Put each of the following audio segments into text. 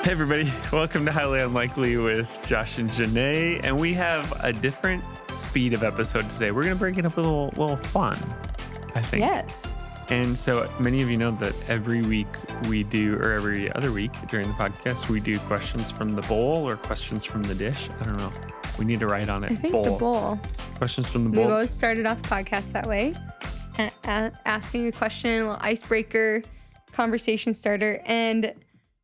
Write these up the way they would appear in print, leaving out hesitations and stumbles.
Hey everybody, welcome to Highly Unlikely with Josh and Jenaye, and we have a different speed of episode today. We're going to break it up a little fun, I think. Yes. And so many of you know that every week we do, or every other week during the podcast, we do questions from the bowl or questions from the dish. I don't know. We need to write on it. I think the bowl. Questions from the bowl. We've always started off the podcast that way, asking a question, a little icebreaker, conversation starter, and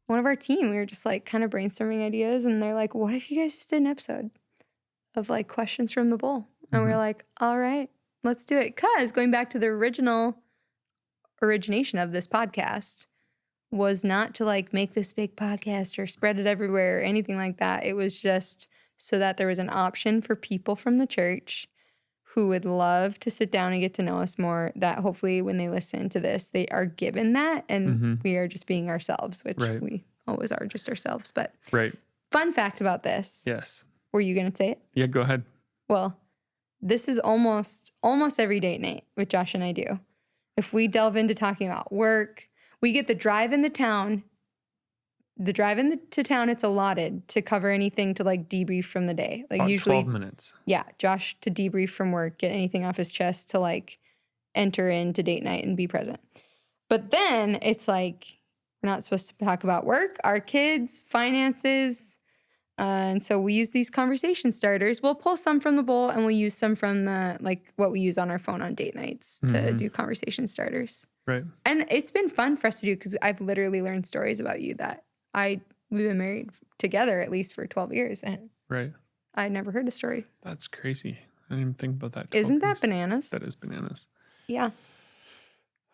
one of our team, we were just like kind of brainstorming ideas, and they're like, what if you guys just did an episode of like questions from the bowl? And we're like, all right, let's do it. Because going back to the origination of this podcast was not to like make this big podcast or spread it everywhere or anything like that. It was just so that there was an option for people from the church who would love to sit down and get to know us more, that hopefully when they listen to this, they are given that, and we are just being ourselves, which we always are, just ourselves. But fun fact about this. Yes. Were you going to say it? Yeah, go ahead. Well, this is almost every date night with Josh and I do. If we delve into talking about work, we get the drive into town. The drive into town, it's allotted to cover anything to like debrief from the day. Like about usually 12 minutes. Yeah, Josh to debrief from work, get anything off his chest to like enter into date night and be present. But then it's like we're not supposed to talk about work, our kids, finances. And so we use these conversation starters. We'll pull some from the bowl and we'll use some from the like what we use on our phone on date nights to do conversation starters. Right. And it's been fun for us to do because I've literally learned stories about you that we've been married together at least for 12 years. And I never heard a story. That's crazy. I didn't even think about that. Isn't that bananas? That is bananas. Yeah.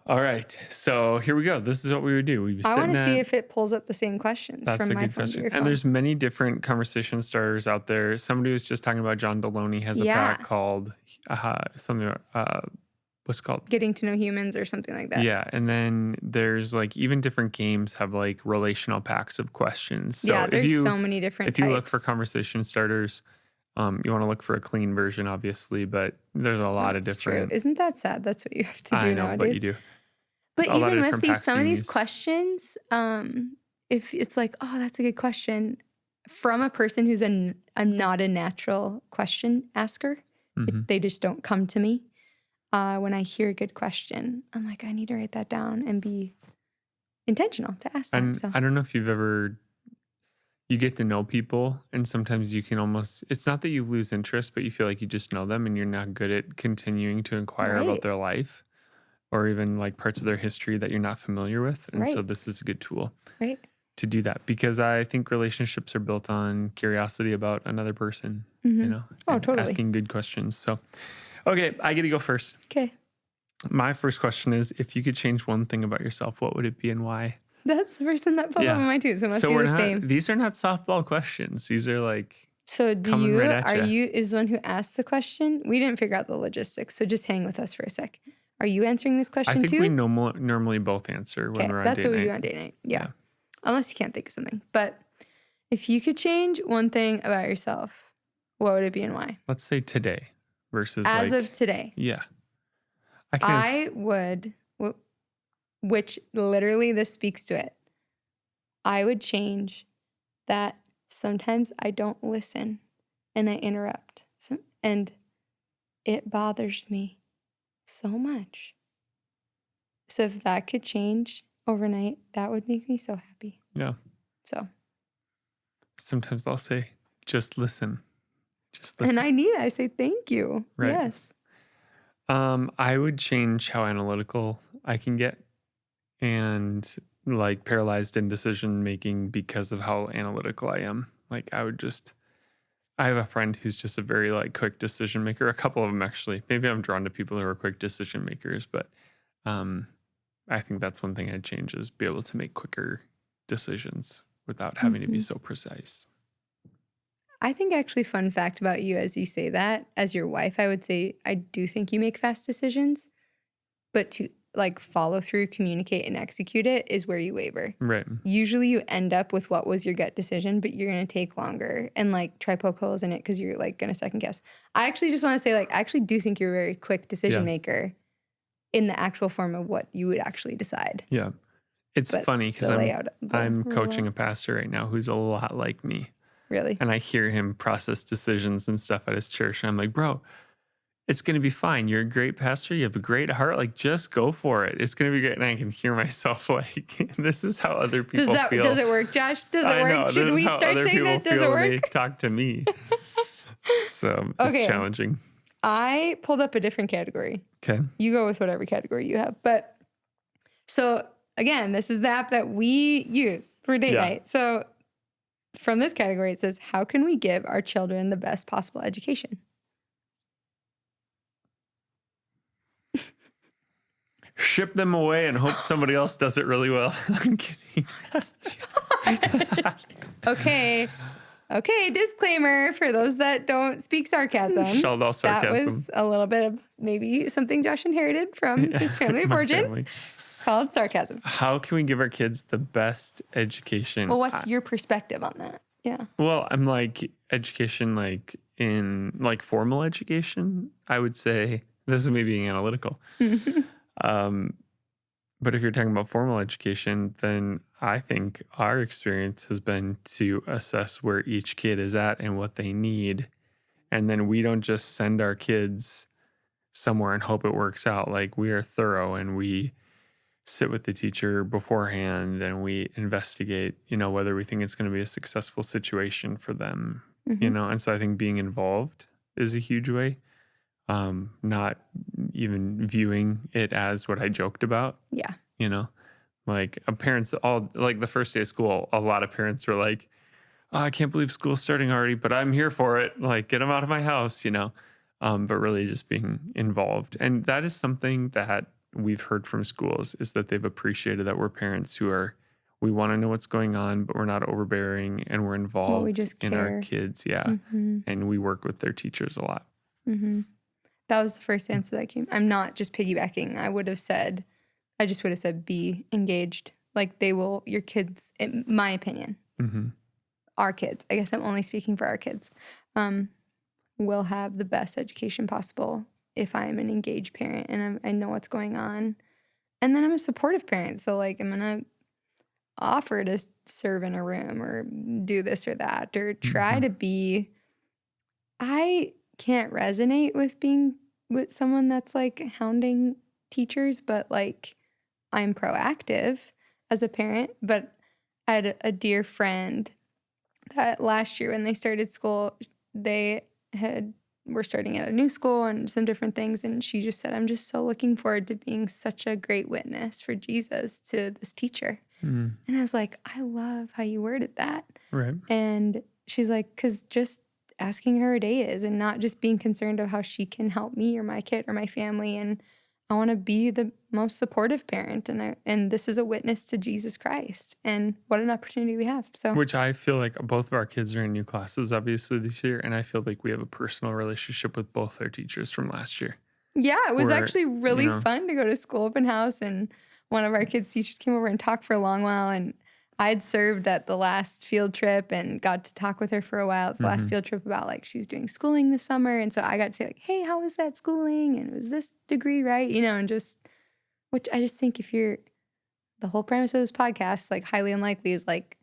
All right. So here we go. This is what we would do. I want to see if it pulls up the same questions from my phone to your phone. And there's many different conversation starters out there. Somebody was just talking about John Deloney has a pack called what's it called? Getting to Know Humans or something like that. Yeah. And then there's like even different games have like relational packs of questions. So there's so many different types. If you look for conversation starters, you want to look for a clean version, obviously, but there's a lot of different. True. Isn't that sad? That's what you have to do I know, nowadays. but you do. But even with some of these questions, if it's like, oh, that's a good question from a person who's not a natural question asker, they just don't come to me. When I hear a good question, I'm like, I need to write that down and be intentional to ask them. So I don't know if you get to know people and sometimes you can almost, it's not that you lose interest, but you feel like you just know them and you're not good at continuing to inquire about their life or even like parts of their history that you're not familiar with. And so this is a good tool to do that because I think relationships are built on curiosity about another person, you know, totally. Asking good questions. So, okay, I get to go first. Okay. My first question is, if you could change one thing about yourself, what would it be and why? That's the first thing that popped up in my too, so it must be the same. These are not softball questions. These are like So is the one who asked the question? We didn't figure out the logistics, so just hang with us for a sec. Are you answering this question too? I think we normally both answer when we're on date night. That's what we do on date night. Yeah. Unless you can't think of something. But if you could change one thing about yourself, what would it be and why? Let's say today versus as of today. Yeah. I would, which literally this speaks to it. I would change that sometimes I don't listen and I interrupt. And it bothers me so much. So if that could change overnight, that would make me so happy. Yeah. So. Sometimes I'll say, just listen. Just listen. And I say thank you. Right. Yes. I would change how analytical I can get and like paralyzed in decision making because of how analytical I am. Like I have a friend who's just a very like quick decision maker. A couple of them actually. Maybe I'm drawn to people who are quick decision makers, but I think that's one thing I'd change is be able to make quicker decisions without having to be so precise. I think actually fun fact about you as you say that, as your wife, I would say I do think you make fast decisions, but to like follow through, communicate, and execute it is where you waver. Right. Usually you end up with what was your gut decision, but you're going to take longer and like try poke holes in it because you're like going to second guess. I actually just want to say like, I actually do think you're a very quick decision maker in the actual form of what you would actually decide. Yeah. It's but funny because the layout of the I'm coaching rule. a pastor right now who's a lot like me. Really? And I hear him process decisions and stuff at his church. And I'm like, bro, it's going to be fine. You're a great pastor. You have a great heart. Like, just go for it. It's going to be great. And I can hear myself like, this is how other people feel. Does it work, Josh? Does it I work? know. Should This is we how start other saying people that? Does it feel when they work? talk to me. So Okay. it's challenging. I pulled up a different category. Okay. You go with whatever category you have. But so again, this is the app that we use for date night. So from this category, it says, how can we give our children the best possible education? Ship them away and hope somebody else does it really well. I'm kidding. Okay, disclaimer for those that don't speak sarcasm. Shelled all sarcasm. That was a little bit of maybe something Josh inherited from his family of origin. Family. Called sarcasm. How can we give our kids the best education? Well, what's your perspective on that? Yeah. Well, I'm like education, like in like formal education, I would say this is me being analytical. But if you're talking about formal education, then I think our experience has been to assess where each kid is at and what they need. And then we don't just send our kids somewhere and hope it works out. Like, we are thorough and we sit with the teacher beforehand and we investigate, whether we think it's going to be a successful situation for them, And so I think being involved is a huge way. Not even viewing it as what I joked about. Yeah. Like parents like the first day of school, a lot of parents were like, oh, I can't believe school's starting already, but I'm here for it. Like, get them out of my house, but really just being involved. And that is something that we've heard from schools, is that they've appreciated that we're parents we want to know what's going on, but we're not overbearing and we're involved we just in our care. kids. Yeah. Mm-hmm. And we work with their teachers a lot. Mm-hmm. That was the first answer that came. I'm not just piggybacking. I just would have said be engaged. Like, your kids, in my opinion, our kids, I guess I'm only speaking for our kids, will have the best education possible if I'm an engaged parent and I know what's going on. And then I'm a supportive parent. So, like, I'm going to offer to serve in a room or do this or that or try to be. I can't resonate with being with someone that's like hounding teachers, but like I'm proactive as a parent. But I had a dear friend that last year when they started school, were starting at a new school and some different things. And she just said, I'm just so looking forward to being such a great witness for Jesus to this teacher. And I was like, I love how you worded that. Right. And she's like, because just asking her a day is, and not just being concerned of how she can help me or my kid or my family. And I want to be the most supportive parent. And this is a witness to Jesus Christ. And what an opportunity we have. So, which I feel like both of our kids are in new classes, obviously, this year. And I feel like we have a personal relationship with both our teachers from last year. Yeah, it was actually really fun to go to school open house. And one of our kids' teachers came over and talked for a long while. And I'd served at the last field trip and got to talk with her for a while at the last field trip about like she was doing schooling this summer. And so I got to say like, hey, how was that schooling? And was this degree right? And just, which I just think the whole premise of this podcast, like highly unlikely is like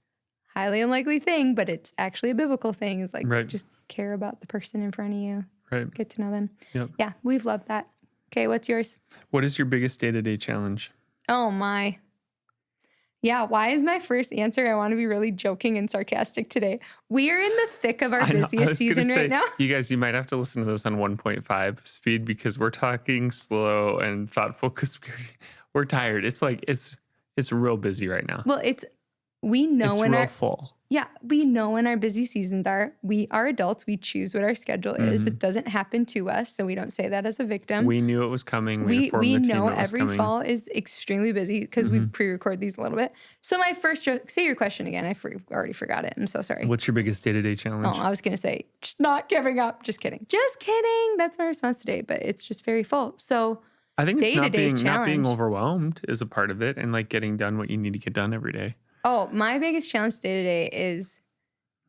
highly unlikely thing, but it's actually a biblical thing, is like just care about the person in front of you. Right. Get to know them. Yep. Yeah, we've loved that. Okay, what's yours? What is your biggest day-to-day challenge? Oh my. Yeah, why is my first answer, I want to be really joking and sarcastic today. We are in the thick of our busiest season right now. You guys, you might have to listen to this on 1.5 speed because we're talking slow and thoughtful because we're tired. It's like, it's real busy right now. Well, we know it's when real full. Yeah, we know when our busy seasons are. We are adults. We choose what our schedule is. It doesn't happen to us, so we don't say that as a victim. We knew it was coming. We know every coming. fall is extremely busy because we pre-record these a little bit. So my first joke, say your question again. I already forgot it. I'm so sorry. What's your biggest day-to-day challenge? Oh, I was going to say, just not giving up. Just kidding. Just kidding. That's my response today, but it's just very full. So I think it's not being overwhelmed is a part of it, and like getting done what you need to get done every day. Oh, my biggest challenge day to day is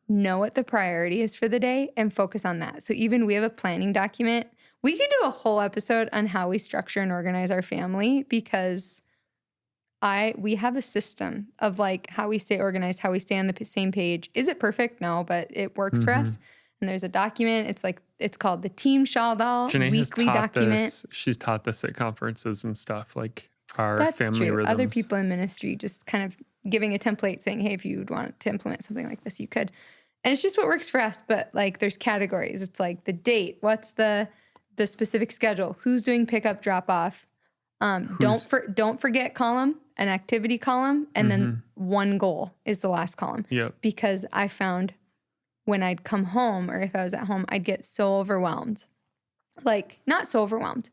know what the priority is for the day and focus on that. So even we have a planning document. We could do a whole episode on how we structure and organize our family because we have a system of like how we stay organized, how we stay on the same page. Is it perfect? No, but it works for us. And there's a document. It's called the Team Shaldal Jenaye has weekly taught document. this. She's taught this at conferences and stuff, like our That's family true. rhythms. Other people in ministry just kind of giving a template saying, hey, if you would want to implement something like this, you could. And it's just what works for us. But like there's categories. It's like the date. What's the specific schedule? Who's doing pickup, drop off? Don't forget column, an activity column, and then one goal is the last column. Yep. Because I found when I'd come home or if I was at home, I'd get so overwhelmed. Like, not so overwhelmed.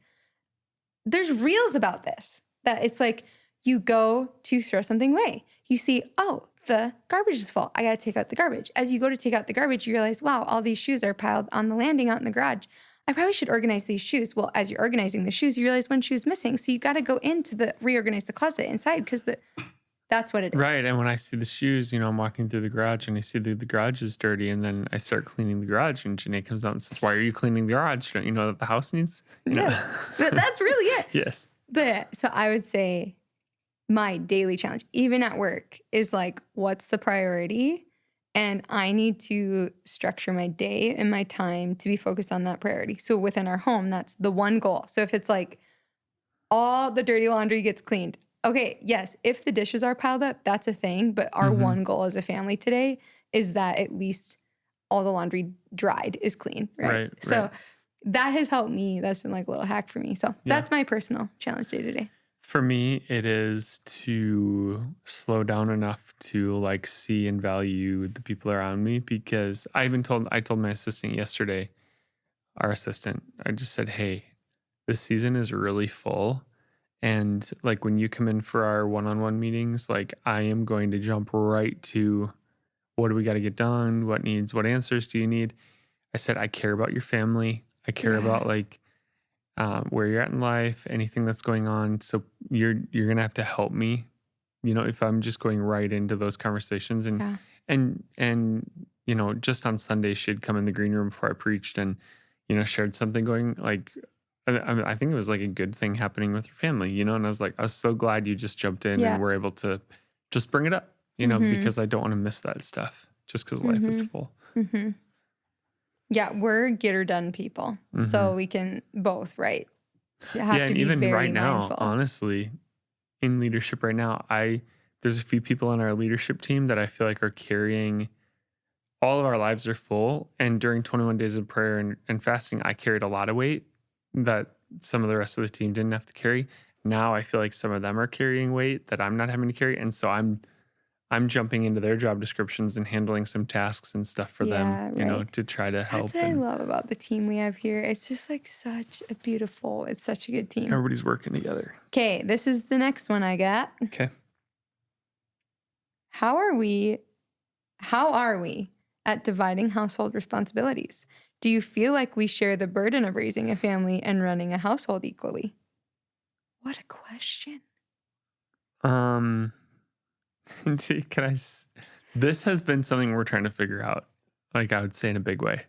There's reels about this, that it's like you go to throw something away. You see, oh, the garbage is full. I got to take out the garbage. As you go to take out the garbage, you realize, wow, all these shoes are piled on the landing out in the garage. I probably should organize these shoes. Well, as you're organizing the shoes, you realize one shoe's missing. So you got to go into reorganize the closet inside because that's what it is. Right. And when I see the shoes, I'm walking through the garage and I see the garage is dirty. And then I start cleaning the garage and Jenaye comes out and says, why are you cleaning the garage? Don't you know that the house needs? Yes. That's really it. Yes. But so I would say my daily challenge, even at work, is like, what's the priority? And I need to structure my day and my time to be focused on that priority. So within our home, that's the one goal. So if it's like all the dirty laundry gets cleaned, okay, yes, if the dishes are piled up, that's a thing. But our one goal as a family today is that at least all the laundry dried is clean, right? So that has helped me. That's been like a little hack for me. So that's my personal challenge day to day. For me, it is to slow down enough to like see and value the people around me, because I told my assistant yesterday, our assistant, I just said, hey, this season is really full. And like when you come in for our one-on-one meetings, like I am going to jump right to what do we got to get done? What answers do you need? I said, I care about your family. I care about like where you're at in life, anything that's going on. So you're going to have to help me, if I'm just going right into those conversations. And just on Sunday, she'd come in the green room before I preached and, shared something going like, I think it was like a good thing happening with your family, and I was like, I was so glad you just jumped in and were able to just bring it up, because I don't want to miss that stuff just because life is full. Yeah, we're get her done people. So we can both, right? You have to and be even very right now, mindful. honestly, in leadership right now, there's a few people on our leadership team that I feel like are carrying, all of our lives are full. And during 21 days of prayer and fasting, I carried a lot of weight that some of the rest of the team didn't have to carry. Now I feel like some of them are carrying weight that I'm not having to carry. And so I'm jumping into their job descriptions and handling some tasks and stuff for them, to try to help. That's what I love about the team we have here. It's just like it's such a good team. Everybody's working together. Okay, this is the next one I got. Okay. How are we at dividing household responsibilities? Do you feel like we share the burden of raising a family and running a household equally? What a question. This has been something we're trying to figure out, like I would say in a big way.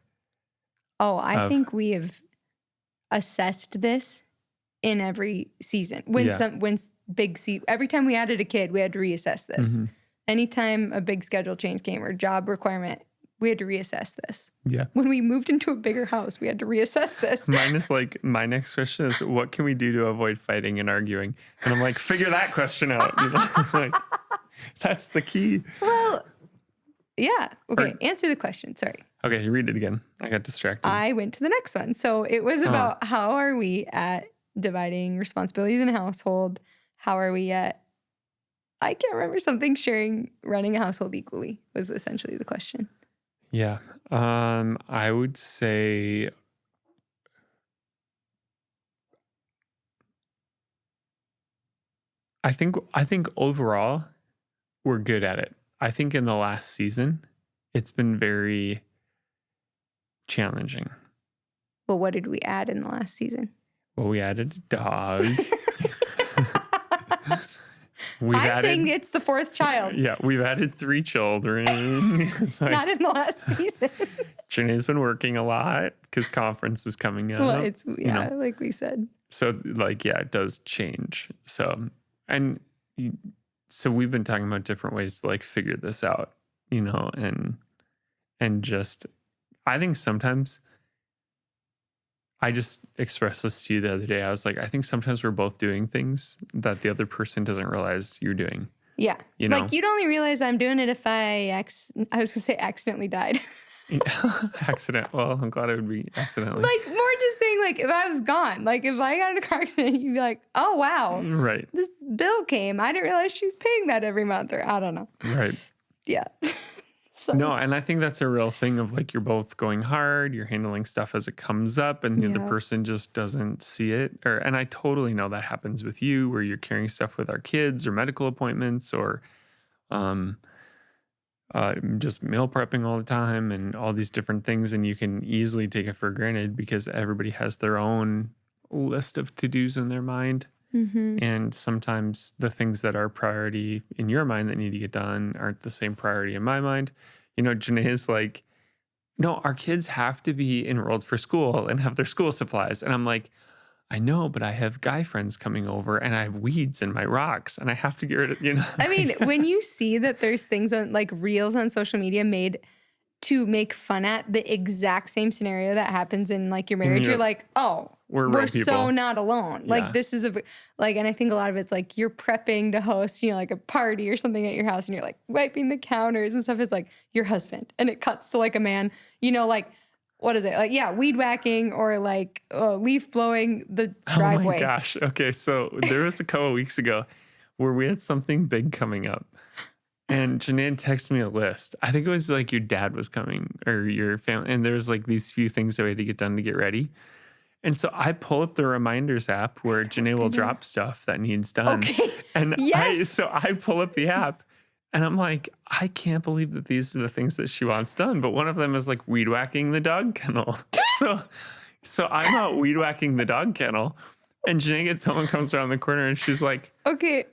Oh, I think we have assessed this in every season. Every time we added a kid, we had to reassess this. Anytime a big schedule change came or job requirement, we had to reassess this. Yeah. When we moved into a bigger house, we had to reassess this. Mine is like, my next question is, what can we do to avoid fighting and arguing? And I'm like, figure that question out. Like, that's the key. Well, yeah. Okay, answer the question. Sorry. Okay, you read it again. I got distracted. I went to the next one. So it was about how are we at dividing responsibilities in a household? How are we at, I can't remember something, running a household equally was essentially the question. Yeah. I would say I think overall we're good at it. I think in the last season it's been very challenging. Well, what did we add in the last season? Well, we added a dog. Saying it's the fourth child. Yeah, we've added 3 children. Not in the last season. Jenaye's been working a lot because conference is coming up. Well, like we said. So, it does change. So, and you, so we've been talking about different ways to like figure this out, and just I think sometimes I just expressed this to you the other day. I was like, I think sometimes we're both doing things that the other person doesn't realize you're doing. Yeah. You know? Like, you'd only realize I'm doing it if I was going to say accidentally died. Accident. Well, I'm glad it would be accidentally. Like, more just saying, like, if I was gone, like, if I got in a car accident, you'd be like, oh, wow. Right. This bill came. I didn't realize she was paying that every month, or I don't know. Right. Yeah. So. No, and I think that's a real thing of like, you're both going hard, you're handling stuff as it comes up, and the other person just doesn't see it. And I totally know that happens with you, where you're carrying stuff with our kids or medical appointments, or just meal prepping all the time and all these different things. And you can easily take it for granted because everybody has their own list of to-dos in their mind. Mm-hmm. And sometimes the things that are priority in your mind that need to get done aren't the same priority in my mind. Jenaye is like, no, our kids have to be enrolled for school and have their school supplies. And I'm like, I know, but I have guy friends coming over and I have weeds in my rocks and I have to get rid of, I mean, when you see that there's things on like reels on social media made to make fun at the exact same scenario that happens in like your marriage, you're like, oh, we're so not alone. Yeah. Like, this is and I think a lot of it's like you're prepping to host, like a party or something at your house and you're like wiping the counters and stuff. It's like your husband, and it cuts to like a man, like, what is it? Like, yeah, weed whacking or like leaf blowing the driveway. Oh my gosh. Okay. So there was a couple weeks ago where we had something big coming up. And Jenaye texted me a list. I think it was like your dad was coming or your family. And there was like these few things that we had to get done to get ready. And so I pull up the reminders app where Jenaye will drop stuff that needs done. Okay. And yes. I pull up the app and I'm like, I can't believe that these are the things that she wants done. But one of them is like weed whacking the dog kennel. So I'm out weed whacking the dog kennel. And Jenaye gets home and comes around the corner and she's like, okay,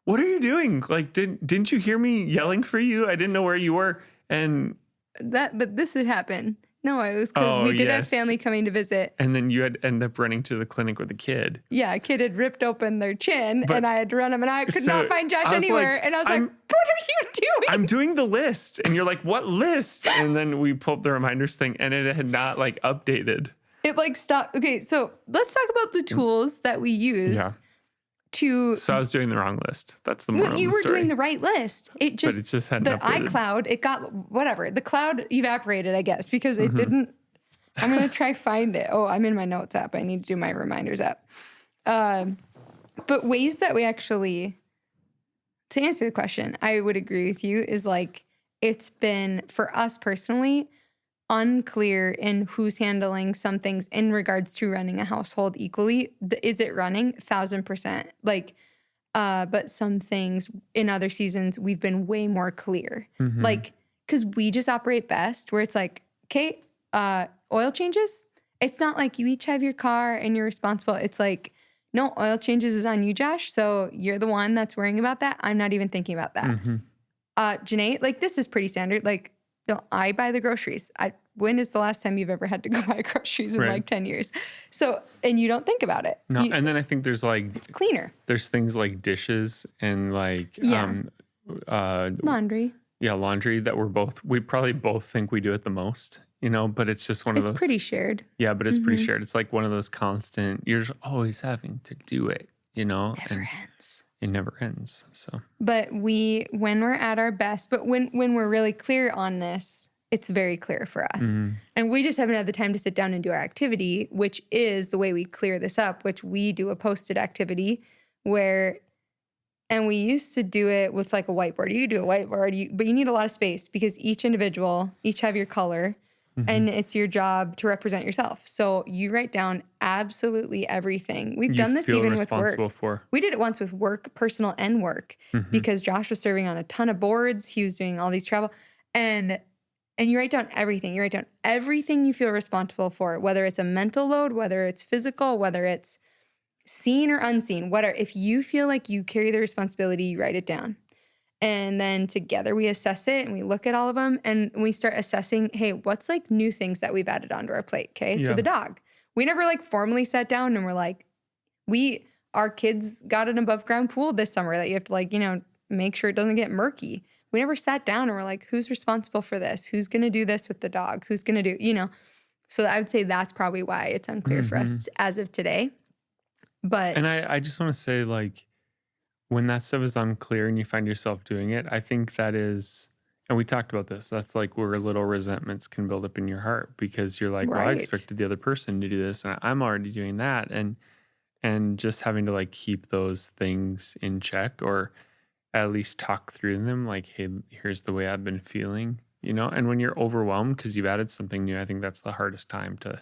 what are you doing? Like, didn't you hear me yelling for you? I didn't know where you were. But this had happened. No, it was because we did have family coming to visit. And then you had end up running to the clinic with a kid. Yeah, a kid had ripped open their chin and I had to run them and I could not find Josh anywhere. Like, and I was like, what are you doing? I'm doing the list. And you're like, what list? And then we pulled up the reminders thing and it had not like updated. It like stopped. Okay, so let's talk about the tools that we use. Yeah. So I was doing the wrong list. That's the moral of the story. You were doing the right list. But it just hadn't updated. iCloud, it got whatever. The cloud evaporated, I guess, because it didn't. I'm going to try find it. Oh, I'm in my notes app. I need to do my reminders app. But ways that we actually, to answer the question, I would agree with you, is like it's been, for us personally, unclear in who's handling some things in regards to running a household equally. Is it running? 1,000%. Like, but some things in other seasons, we've been way more clear. Mm-hmm. Like, because we just operate best where it's like, okay, oil changes. It's not like you each have your car and you're responsible. It's like, no, oil changes is on you, Josh. So you're the one that's worrying about that. I'm not even thinking about that. Mm-hmm. Jenaye, like this is pretty standard. Like, no, I buy the groceries. When is the last time you've ever had to go buy groceries in like 10 years? So, and you don't think about it. No, and then I think there's like... It's cleaner. There's things like dishes and like... laundry. Yeah, laundry that we probably both think we do it the most, but it's just one of those... It's pretty shared. Yeah, but it's pretty shared. It's like one of those constant... You're just always having to do it, Never ends. It never ends, so... But when we're at our best, but when we're really clear on this... It's very clear for us. Mm-hmm. And we just haven't had the time to sit down and do our activity, which is the way we clear this up, which we do a posted activity and we used to do it with like a whiteboard. You do a whiteboard, but you need a lot of space because each have your color and it's your job to represent yourself. So you write down absolutely everything. We've done this even with work. We did it once with work, personal and work, because Josh was serving on a ton of boards. He was doing all these travel and you write down everything. You write down everything you feel responsible for, whether it's a mental load, whether it's physical, whether it's seen or unseen, whatever. If you feel like you carry the responsibility, you write it down. And then together we assess it and we look at all of them and we start assessing, hey, what's like new things that we've added onto our plate? Okay. So the dog, we never like formally sat down and we're like, our kids got an above ground pool this summer that you have to like, make sure it doesn't get murky. We never sat down and were like, who's responsible for this? Who's going to do this with the dog? Who's going to do. So I would say that's probably why it's unclear for us as of today. But And I just want to say, like, when that stuff is unclear and you find yourself doing it, I think that is, and we talked about this, that's like where little resentments can build up in your heart because you're like, well, I right. expected the other person to do this and I'm already doing that. And just having to like keep those things in check or at least talk through them like, hey, here's the way I've been feeling, and when you're overwhelmed because you've added something new, I think that's the hardest time to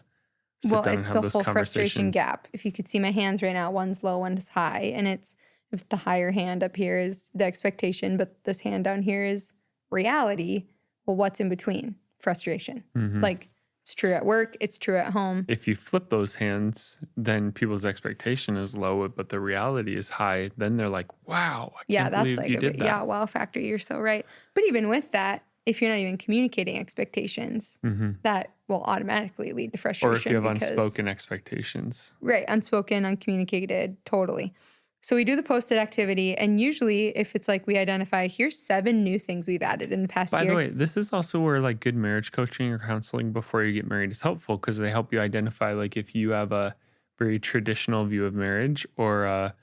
sit down and it's have the those whole frustration conversations. gap. If you could see my hands right now, one's low, one's high. And it's if the higher hand up here is the expectation, but this hand down here is reality. Well, what's in between? Frustration. Like it's true at work. It's true at home. If you flip those hands, then people's expectation is low, but the reality is high. Then they're like, wow, I can't That's believe like you did that. Yeah, wow factor. You're so right. But even with that, if you're not even communicating expectations, that will automatically lead to frustration. Or if you have unspoken expectations. Right, unspoken, uncommunicated, totally. So we do the Post-it activity, and usually if it's like we identify, here's 7 new things we've added in the past year. By the way, this is also where like good marriage coaching or counseling before you get married is helpful because they help you identify like if you have a very traditional view of marriage or a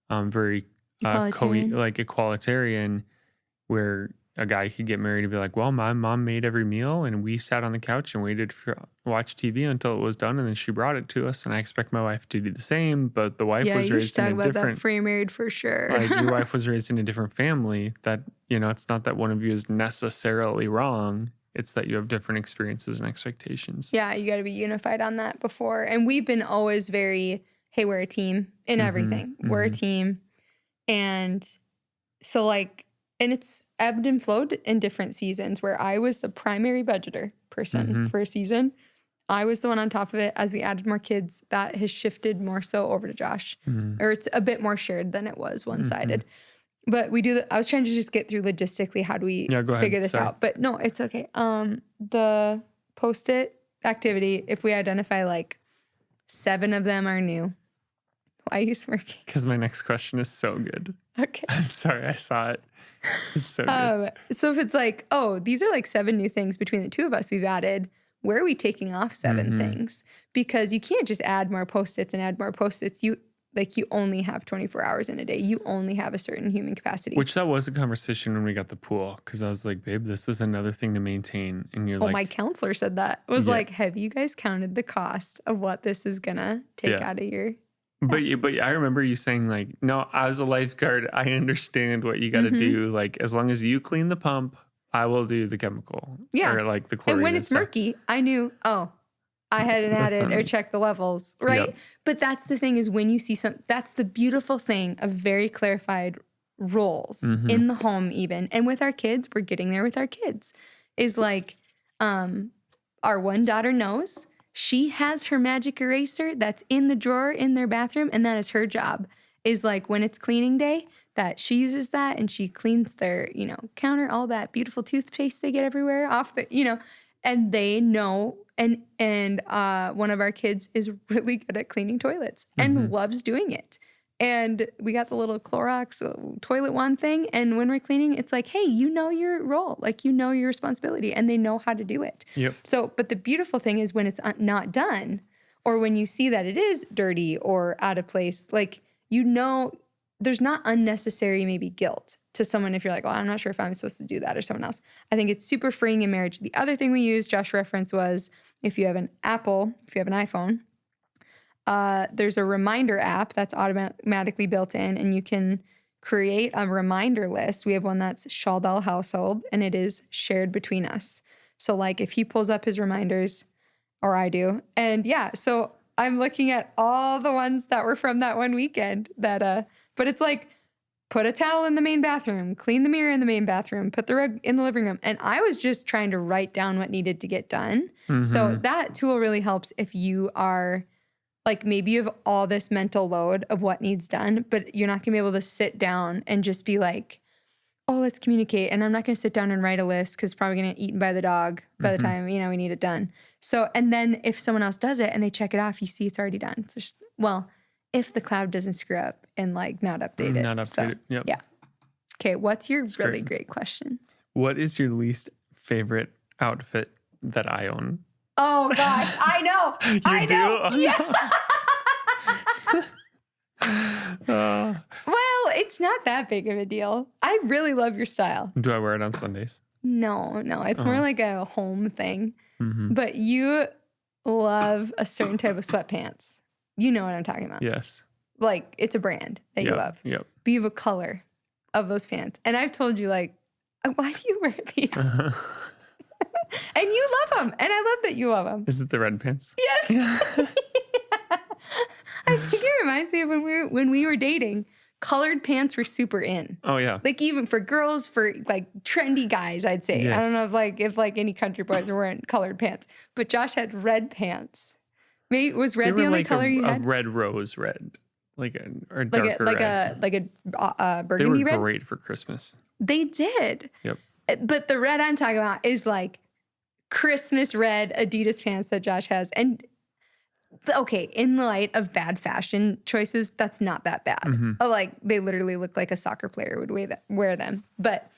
very equalitarian where a guy could get married and be like, well, my mom made every meal and we sat on the couch and waited to watch TV until it was done and then she brought it to us and I expect my wife to do the same, but the wife was raised in a different... that before you're married for sure. Like your wife was raised in a different family that, it's not that one of you is necessarily wrong. It's that you have different experiences and expectations. Yeah, you got to be unified on that before. And we've been always very, hey, we're a team in everything. We're a team. And so and it's ebbed and flowed in different seasons where I was the primary budgeter person for a season. I was the one on top of it. As we added more kids, that has shifted more so over to Josh. Or it's a bit more shared than it was one-sided. But we do I was trying to just get through logistically, how do we figure this out? But no, it's okay. The Post-it activity, if we identify like 7 of them are new. Why are you smirking? Because my next question is so good. Okay. I'm sorry, I saw it. It's so good. So if it's like, oh, these are like 7 new things between the two of us we've added, where are we taking off 7 things? Because you can't just add more Post-its and add more Post-its. You only have 24 hours in a day. You only have a certain human capacity. Which that was a conversation when we got the pool. Because I was like, babe, this is another thing to maintain. And you're like... my counselor said that. It was like, have you guys counted the cost of what this is going to take out of your... But I remember you saying like, no, as a lifeguard, I understand what you got to do. Like, as long as you clean the pump, I will do the chemical. Yeah. Or like the chlorine. And when it's murky, I knew, I hadn't added or checked the levels, right? Yep. But that's the thing is when you see that's the beautiful thing of very clarified roles in the home even. And with our kids, we're getting there with our kids. Is like, our one daughter knows she has her magic eraser that's in the drawer in their bathroom, and that is her job. Is like when it's cleaning day, that she uses that and she cleans their, counter, all that beautiful toothpaste they get everywhere off the, and they know. And one of our kids is really good at cleaning toilets and loves doing it. And we got the little Clorox toilet wand thing. And when we're cleaning, it's like, hey, you know your role, like, your responsibility, and they know how to do it. Yep. So, but the beautiful thing is when it's not done, or when you see that it is dirty or out of place, like, there's not unnecessary maybe guilt to someone if you're like, well, I'm not sure if I'm supposed to do that or someone else. I think it's super freeing in marriage. The other thing we used, Josh referenced, was if you have an iPhone, there's a reminder app that's automatically built in, and you can create a reminder list. We have one that's Shaldal Household, and it is shared between us. So like if he pulls up his reminders, or I do, and so I'm looking at all the ones that were from that one weekend that, but it's like, put a towel in the main bathroom, clean the mirror in the main bathroom, put the rug in the living room. And I was just trying to write down what needed to get done. So that tool really helps if you are like, maybe you have all this mental load of what needs done, but you're not gonna be able to sit down and just be like, oh, let's communicate. And I'm not gonna sit down and write a list because it's probably gonna get eaten by the dog by the time, we need it done. So, and then if someone else does it and they check it off, you see it's already done. So if the cloud doesn't screw up and like not update it. Not update it. Yep. Yeah. Okay. What's your That's really great. great question? What is your least favorite outfit that I own? Oh gosh, I know. You I do? know. Oh, Yeah. Well, it's not that big of a deal. I really love your style. do I wear it on Sundays? No, it's more like a home thing. Mm-hmm. But you love a certain type of sweatpants. You know what I'm talking about. Yes. Like it's a brand that you love. Yep. But you have a color of those pants. And I've told you like, why do you wear these? Uh-huh. And you love them. And I love that you love them. Is it the red pants? Yes. Yeah. I think it reminds me of when we were dating. Colored pants were super in. Oh yeah. Like even for girls, for like trendy guys, I'd say. Yes. I don't know if any country boys were wearing colored pants, but Josh had red pants. Maybe was red the only like color you had? a red rose red, like a or Like darker a like red. a They burgundy were red. great for Christmas. They did. Yep. But the red I'm talking about is like Christmas red Adidas pants that Josh has. And okay, in the light of bad fashion choices, that's not that bad. Mm-hmm. Like they literally look like a soccer player would wear them. But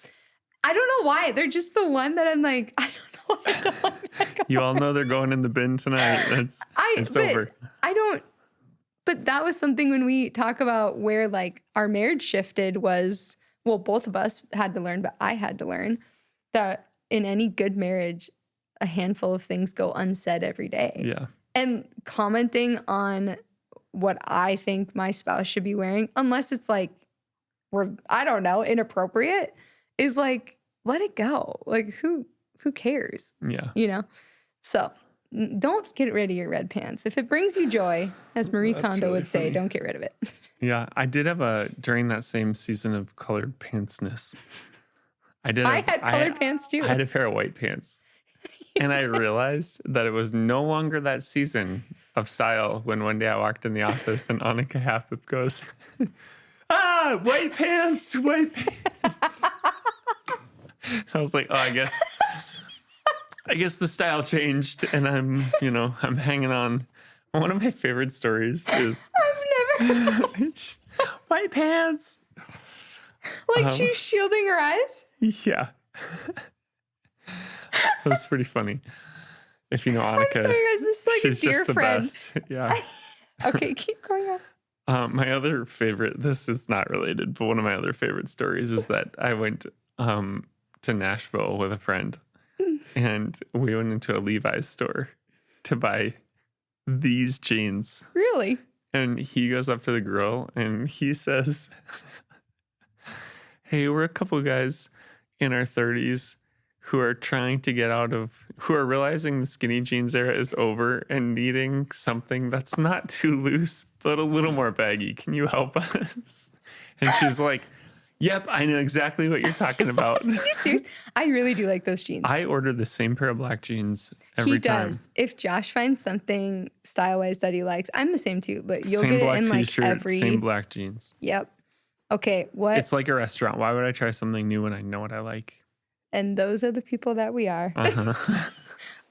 I don't know why. They're just the one that I'm like, I don't know why I don't like that color. You all know they're going in the bin tonight. It's over. But that was something when we talk about where like our marriage shifted was, well, both of us had to learn, but I had to learn that in any good marriage, a handful of things go unsaid every day. Yeah. And commenting on what I think my spouse should be wearing, unless it's like, I don't know, inappropriate, is like, let it go. Like, who cares? Yeah. You know? So don't get rid of your red pants. If it brings you joy, as Marie That's Kondo really would say, funny. don't get rid of it. Yeah. I did have during that same season of colored pantsness, I had colored pants too. I had a pair of white pants. And I realized that it was no longer that season of style when one day I walked in the office and Annika Halfip goes, white pants, white pants. I was like, oh, I guess the style changed and I'm hanging on. One of my favorite stories is I've never white pants. like she's shielding her eyes. Yeah. That was pretty funny. If you know Annika, I'm sorry, guys. This is like she's a dear just the friend. best. Yeah. Okay, keep going on. My other favorite, this is not related, but one of my other favorite stories is that I went to Nashville with a friend and we went into a Levi's store to buy these jeans. Really? And he goes up to the girl and he says, hey, we're a couple guys in our 30s who are who are realizing the skinny jeans era is over and needing something that's not too loose, but a little more baggy. Can you help us? And she's like, yep, I know exactly what you're talking about. Are you serious? I really do like those jeans. I order the same pair of black jeans every time. He does. If Josh finds something style-wise that he likes, I'm the same too, but you'll Same get it black in like t-shirt, every... same black jeans. Yep. Okay, what? It's like a restaurant. Why would I try something new when I know what I like? And those are the people that we are. Uh-huh.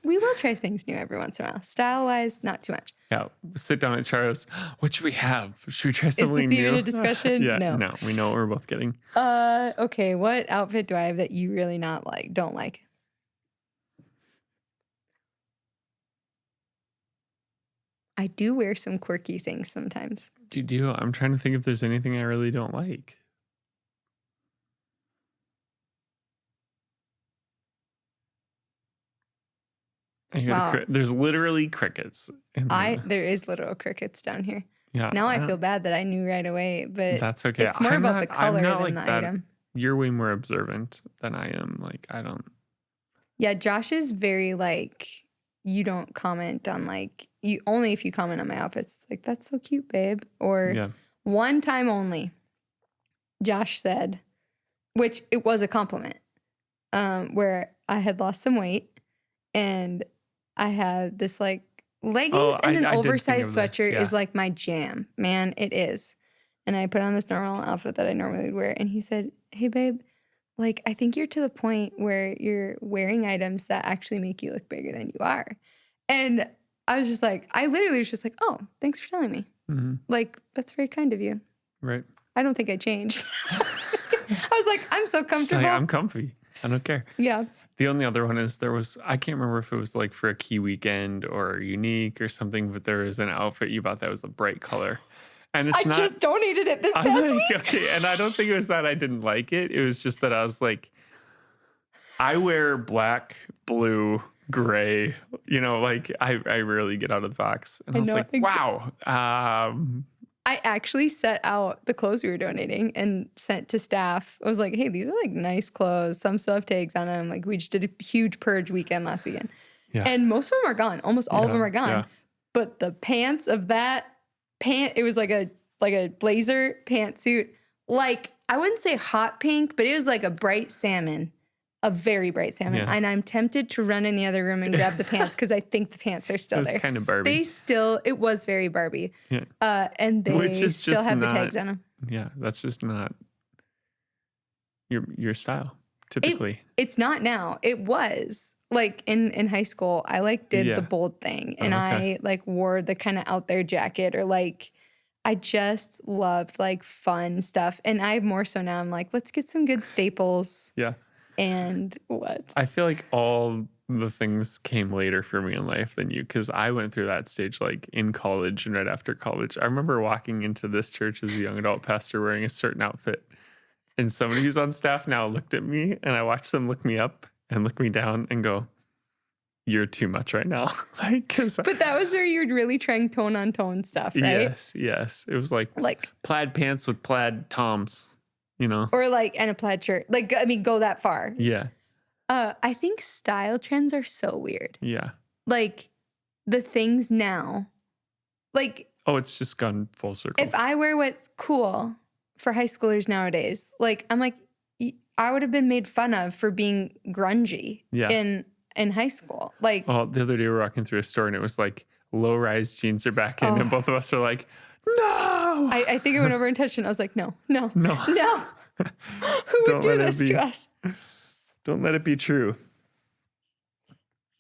We will try things new every once in a while. Style-wise, not too much. Yeah, sit down at Charo's. What should we have? Should we try Is something this even new? a discussion? Yeah, No. no, we know what we're both getting. Okay, what outfit do I have that you really don't like? I do wear some quirky things sometimes. You do? I'm trying to think if there's anything I really don't like. Wow. There's literally crickets. There is literal crickets down here. Yeah. Now I feel bad that I knew right away, but that's okay. it's more about the color than like the that. item. You're way more observant than I am. Like, I don't. Yeah, Josh is very like, you don't comment on like, you only if you comment on my outfits. It's like, that's so cute, babe. Or Yeah. one time only, Josh said, which it was a compliment, where I had lost some weight and I had this like leggings and an I did think oversized of this, sweatshirt yeah. is like my jam, man. It is. And I put on this normal outfit that I normally would wear. And he said, hey, babe, like, I think you're to the point where you're wearing items that actually make you look bigger than you are. And I was just like, I literally was just like, oh, thanks for telling me. Mhm. Like, that's very kind of you. Right. I don't think I changed. I was like, I'm so She's comfortable. like, I'm comfy. I don't care. Yeah. The only other one is I can't remember if it was like for a key weekend or unique or something, but there was an outfit you bought that was a bright color. And it's I not. just donated it this I'm past like, week. okay. And I don't think it was that I didn't like it. It was just that I was like, I wear black, blue, gray, like I rarely get out of the box. And I was like, wow. I actually set out the clothes we were donating and sent to staff. I was like, hey, these are like nice clothes. Some still have tags on them. Like we just did a huge purge weekend last weekend. Yeah. And most of them are gone. Almost all of them are gone. Yeah. But the pants of that it was like a blazer pantsuit. Like, I wouldn't say hot pink, but it was like a bright salmon. A very bright salmon. Yeah. And I'm tempted to run in the other room and grab the pants because I think the pants are still there. It's kind of Barbie. It was very Barbie. Yeah. And they still have the tags on them. Yeah, that's just not your style, typically. It's not now. It was. Like in high school, I like did the bold thing. And I like wore the kind of out there jacket or like I just loved like fun stuff. And I more so now I'm like, let's get some good staples. Yeah. And what? I feel like all the things came later for me in life than you because I went through that stage like in college and right after college. I remember walking into this church as a young adult pastor wearing a certain outfit. And somebody who's on staff now looked at me and I watched them look me up and look me down and go, you're too much right now. But that was where you were really trying tone on tone stuff, right? Yes. It was like plaid pants with plaid toms. Or like, and a plaid shirt. Like, I mean, go that far. Yeah. I think style trends are so weird. Yeah. Like, the things now, like. Oh, it's just gone full circle. If I wear what's cool for high schoolers nowadays, like, I'm like, I would have been made fun of for being grungy in high school. Like. Oh, the other day we were walking through a store and it was like low-rise jeans are back in and both of us are like, no. I think I went over and touched it and I was like, no. Who would do this to us? Don't let it be true.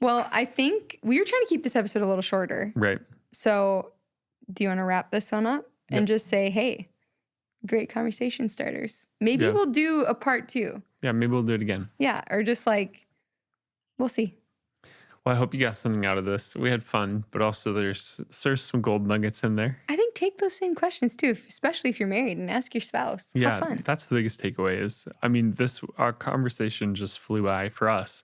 Well, I think we were trying to keep this episode a little shorter. Right. So do you want to wrap this one up and just say, hey, great conversation starters. Maybe we'll do a part 2. Yeah, maybe we'll do it again. Yeah, or just like, we'll see. Well, I hope you got something out of this. We had fun, but also there's some gold nuggets in there. I think take those same questions too, especially if you're married, and ask your spouse. Yeah, have fun. That's the biggest takeaway is, I mean, our conversation just flew by for us.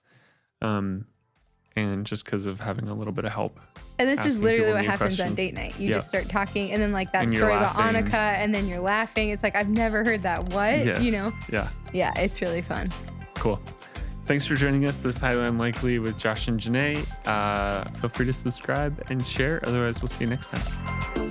And just because of having a little bit of help. And this is literally what happens on date night. You just start talking, and then like that story about Annika, and then you're laughing. It's like, I've never heard that. What? Yes. Yeah. Yeah, it's really fun. Cool. Thanks for joining us. This is Highly Unlikely with Josh and Jenaye. Feel free to subscribe and share. Otherwise, we'll see you next time.